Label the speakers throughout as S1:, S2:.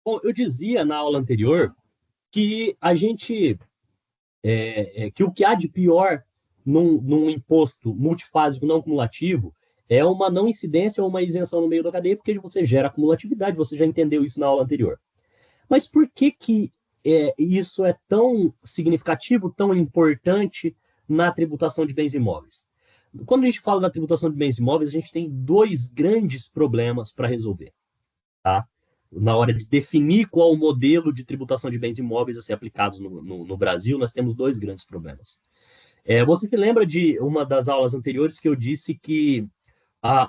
S1: Bom, eu dizia na aula anterior que a gente que o que há de pior num imposto multifásico não cumulativo é uma não incidência ou uma isenção no meio da cadeia, porque você gera acumulatividade, você já entendeu isso na aula anterior. Mas por que isso é tão significativo, tão importante na tributação de bens imóveis? Quando a gente fala da tributação de bens imóveis, a gente tem dois grandes problemas para resolver, tá? Na hora de definir qual o modelo de tributação de bens imóveis a ser aplicados no Brasil, nós temos dois grandes problemas. Você se lembra de uma das aulas anteriores que eu disse que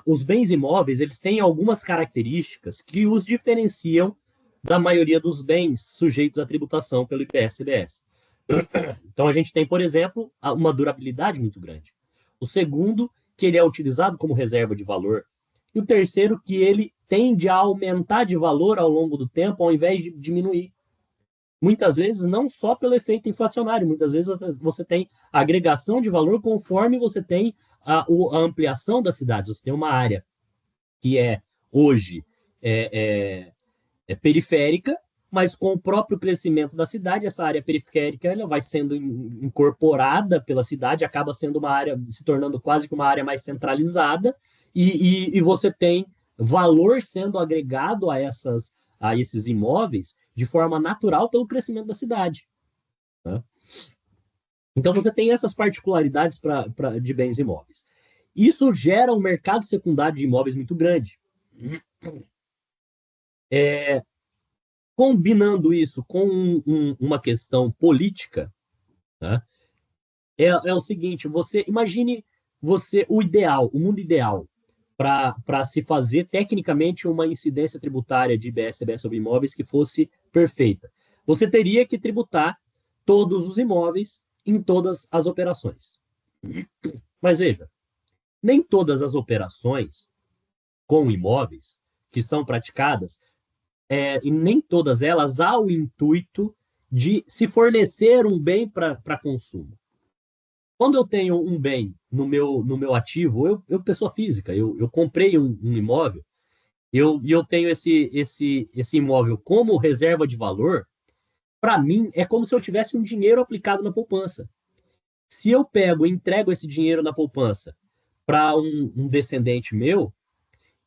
S1: os bens imóveis eles têm algumas características que os diferenciam da maioria dos bens sujeitos à tributação pelo IPS-CBS. Então, a gente tem, por exemplo, uma durabilidade muito grande. O segundo, que ele é utilizado como reserva de valor. E o terceiro, que ele tende a aumentar de valor ao longo do tempo, ao invés de diminuir. Muitas vezes, não só pelo efeito inflacionário, muitas vezes você tem agregação de valor conforme você tem a ampliação das cidades. Você tem uma área que hoje é, é, é periférica, mas com o próprio crescimento da cidade, essa área periférica ela vai sendo incorporada pela cidade, acaba sendo uma área, se tornando quase que uma área mais centralizada, e você tem valor sendo agregado a esses imóveis de forma natural pelo crescimento da cidade. Né? Então você tem essas particularidades de bens imóveis. Isso gera um mercado secundário de imóveis muito grande. Combinando isso com uma questão política, né, é o seguinte: você imagine o ideal, o mundo ideal para se fazer tecnicamente uma incidência tributária de IBS-CBS sobre imóveis que fosse perfeita. Você teria que tributar todos os imóveis em todas as operações. Mas veja, nem todas as operações com imóveis que são praticadas e nem todas elas há o intuito de se fornecer um bem para consumo. Quando eu tenho um bem no meu ativo, eu pessoa física, eu comprei um imóvel, eu tenho esse imóvel como reserva de valor, para mim é como se eu tivesse um dinheiro aplicado na poupança. Se eu pego e entrego esse dinheiro na poupança para um descendente meu,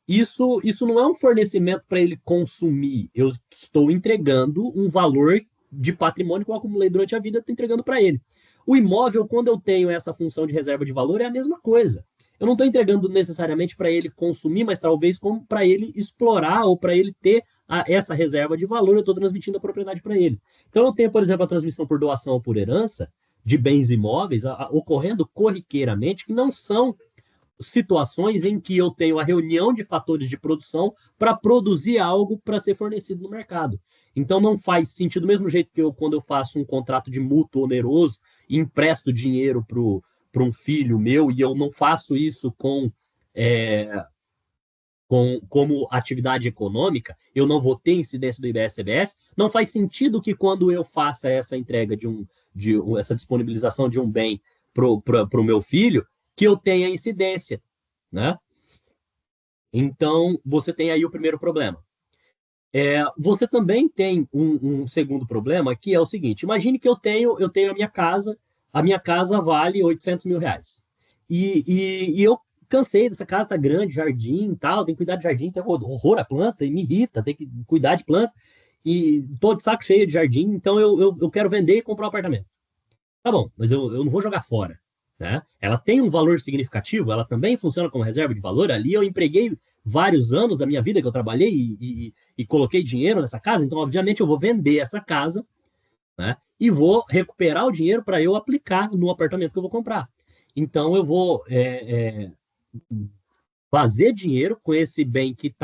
S1: isso não é um fornecimento para ele consumir. Eu estou entregando um valor de patrimônio que eu acumulei durante a vida, estou entregando para ele. O imóvel, quando eu tenho essa função de reserva de valor, é a mesma coisa. Eu não estou entregando necessariamente para ele consumir, mas talvez como para ele explorar ou para ele ter essa reserva de valor, eu estou transmitindo a propriedade para ele. Então, eu tenho, por exemplo, a transmissão por doação ou por herança de bens imóveis ocorrendo corriqueiramente, que não são situações em que eu tenho a reunião de fatores de produção para produzir algo para ser fornecido no mercado. Então não faz sentido, do mesmo jeito que quando eu faço um contrato de mútuo oneroso e empresto dinheiro para um filho meu e eu não faço isso é, como atividade econômica, eu não vou ter incidência do IBS-CBS, não faz sentido que quando eu faça essa entrega essa disponibilização de um bem para o meu filho, que eu tenha incidência, né? Então, você tem aí o primeiro problema. Você também tem um segundo problema, que é o seguinte: imagine que eu tenho a minha casa vale R$ 800.000. E eu cansei dessa casa, tá grande, jardim e tal, tem que cuidar de jardim, tem horror a planta, e me irrita, tem que cuidar de planta, e tô de saco cheio de jardim, então eu quero vender e comprar um apartamento. Tá bom, mas eu não vou jogar fora. Né? Ela tem um valor significativo, ela também funciona como reserva de valor. Ali eu empreguei vários anos da minha vida que eu trabalhei e coloquei dinheiro nessa casa, então, obviamente, eu vou vender essa casa, né? E vou recuperar o dinheiro para eu aplicar no apartamento que eu vou comprar. Então, eu vou fazer dinheiro com esse bem que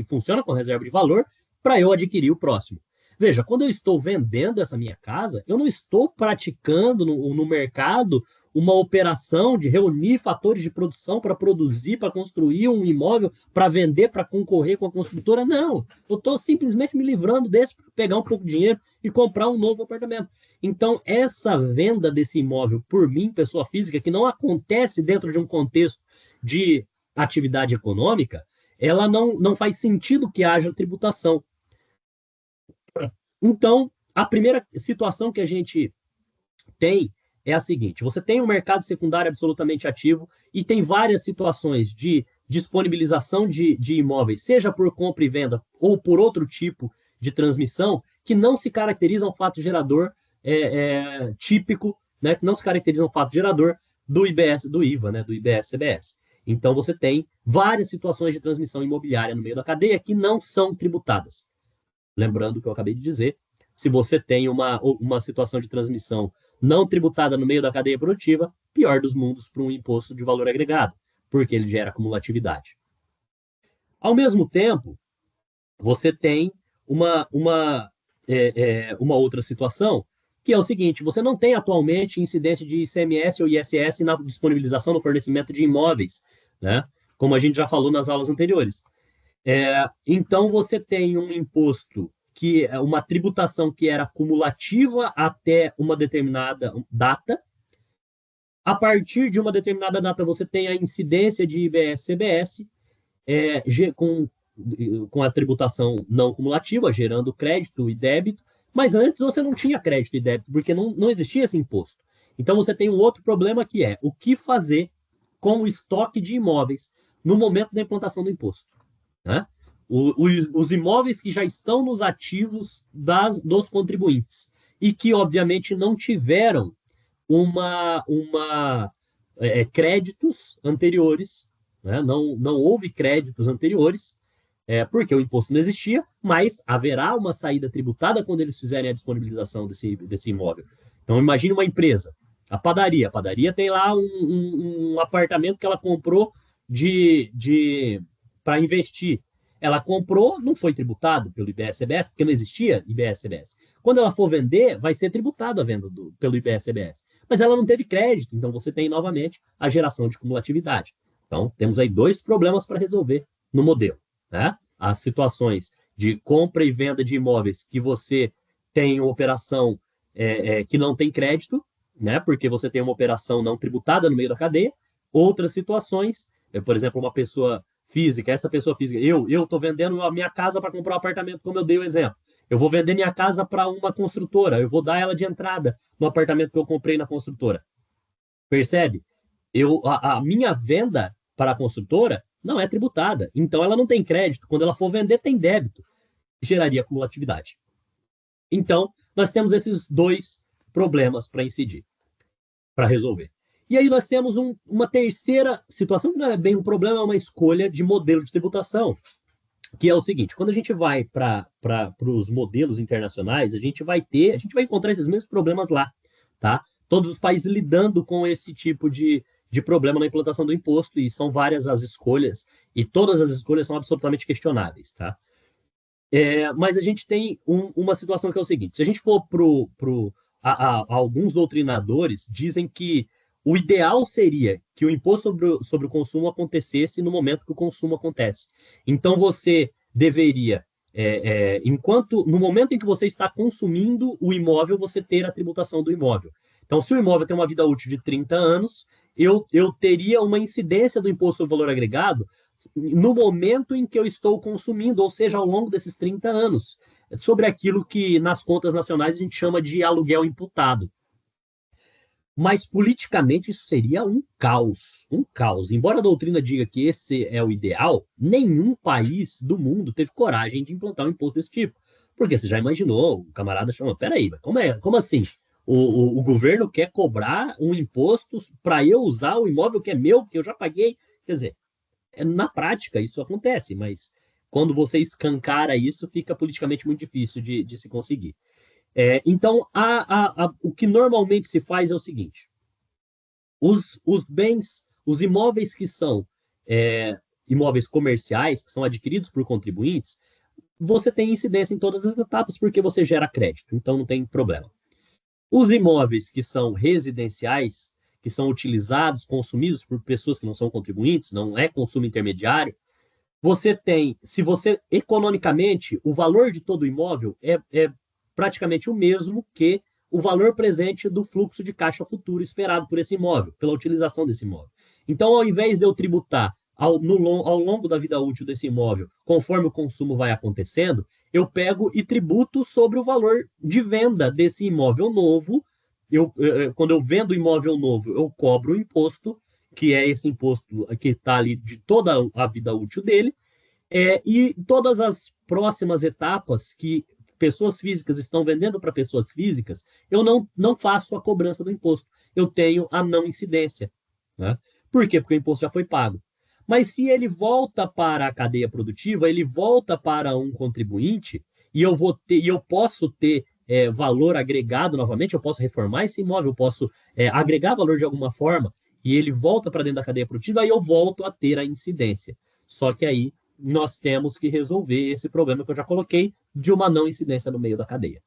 S1: funciona com reserva de valor para eu adquirir o próximo. Veja, quando eu estou vendendo essa minha casa, eu não estou praticando no mercado uma operação de reunir fatores de produção para produzir, para construir um imóvel, para vender, para concorrer com a construtora. Não, eu estou simplesmente me livrando desse para pegar um pouco de dinheiro e comprar um novo apartamento. Então, essa venda desse imóvel por mim, pessoa física, que não acontece dentro de um contexto de atividade econômica, ela não faz sentido que haja tributação. Então, a primeira situação que a gente tem é a seguinte: você tem um mercado secundário absolutamente ativo e tem várias situações de disponibilização de imóveis, seja por compra e venda ou por outro tipo de transmissão, que não se caracterizam fato gerador típico, né, que não se caracterizam fato gerador do IBS, do IVA, né, do IBS-CBS. Então, você tem várias situações de transmissão imobiliária no meio da cadeia que não são tributadas. Lembrando o que eu acabei de dizer, se você tem uma situação de transmissão não tributada no meio da cadeia produtiva, pior dos mundos para um imposto de valor agregado, porque ele gera acumulatividade. Ao mesmo tempo, você tem uma outra situação, que é o seguinte: você não tem atualmente incidência de ICMS ou ISS na disponibilização no fornecimento de imóveis, né? Como a gente já falou nas aulas anteriores. Então, você tem um imposto que é uma tributação que era cumulativa até uma determinada data. A partir de uma determinada data, você tem a incidência de IBS-CBS com a tributação não cumulativa, gerando crédito e débito. Mas antes você não tinha crédito e débito, porque não existia esse imposto. Então, você tem um outro problema que é o que fazer com o estoque de imóveis no momento da implantação do imposto. Né? Os imóveis que já estão nos ativos dos contribuintes e que, obviamente, não tiveram créditos anteriores, né? Não houve créditos anteriores, porque o imposto não existia, mas haverá uma saída tributada quando eles fizerem a disponibilização desse imóvel. Então, imagine uma empresa, a padaria. A padaria tem lá um apartamento que ela comprou para investir. Ela comprou, não foi tributado pelo IBS-CBS, porque não existia IBS-CBS. Quando ela for vender, vai ser tributado a venda pelo IBS-CBS. Mas ela não teve crédito, então você tem novamente a geração de cumulatividade. Então, temos aí dois problemas para resolver no modelo. Né? As situações de compra e venda de imóveis que você tem uma operação que não tem crédito, né? Porque você tem uma operação não tributada no meio da cadeia. Outras situações, por exemplo, uma pessoa física, essa pessoa física, eu estou vendendo a minha casa para comprar um apartamento, como eu dei o exemplo. Eu vou vender minha casa para uma construtora, eu vou dar ela de entrada no apartamento que eu comprei na construtora. Percebe? A minha venda para a construtora não é tributada, então ela não tem crédito. Quando ela for vender, tem débito. Geraria acumulatividade. Então, nós temos esses dois problemas para incidir, para resolver. E aí nós temos uma terceira situação, que não é bem um problema, é uma escolha de modelo de tributação, que é o seguinte: quando a gente vai para os modelos internacionais, a gente vai encontrar esses mesmos problemas lá, tá? Todos os países lidando com esse tipo de problema na implantação do imposto, e são várias as escolhas, e todas as escolhas são absolutamente questionáveis, tá? Mas a gente tem uma situação que é o seguinte: se a gente for alguns doutrinadores dizem que o ideal seria que o imposto sobre o consumo acontecesse no momento que o consumo acontece. Então, você deveria, no momento em que você está consumindo o imóvel, você ter a tributação do imóvel. Então, se o imóvel tem uma vida útil de 30 anos, eu teria uma incidência do imposto sobre valor agregado no momento em que eu estou consumindo, ou seja, ao longo desses 30 anos, sobre aquilo que nas contas nacionais a gente chama de aluguel imputado. Mas politicamente isso seria um caos, um caos. Embora a doutrina diga que esse é o ideal, nenhum país do mundo teve coragem de implantar um imposto desse tipo. Porque você já imaginou, o camarada chama, peraí, como assim? O governo quer cobrar um imposto para eu usar o imóvel que é meu, que eu já paguei? Quer dizer, na prática isso acontece, mas quando você escancara isso, fica politicamente muito difícil de se conseguir. Então, o que normalmente se faz é o seguinte: os bens, os imóveis que são imóveis comerciais, que são adquiridos por contribuintes, você tem incidência em todas as etapas porque você gera crédito, então não tem problema. Os imóveis que são residenciais, que são utilizados, consumidos por pessoas que não são contribuintes, não é consumo intermediário, você tem, se você, economicamente, o valor de todo o imóvel é praticamente o mesmo que o valor presente do fluxo de caixa futuro esperado por esse imóvel, pela utilização desse imóvel. Então, ao invés de eu tributar ao longo da vida útil desse imóvel, conforme o consumo vai acontecendo, eu pego e tributo sobre o valor de venda desse imóvel novo. Quando eu vendo o imóvel novo, eu cobro o imposto, que é esse imposto que está ali de toda a vida útil dele, e todas as próximas etapas que pessoas físicas estão vendendo para pessoas físicas, eu não faço a cobrança do imposto. Eu tenho a não incidência. Né? Por quê? Porque o imposto já foi pago. Mas se ele volta para a cadeia produtiva, ele volta para um contribuinte, e eu posso ter valor agregado novamente, eu posso reformar esse imóvel, eu posso agregar valor de alguma forma, e ele volta para dentro da cadeia produtiva, aí eu volto a ter a incidência. Só que aí nós temos que resolver esse problema que eu já coloquei de uma não incidência no meio da cadeia.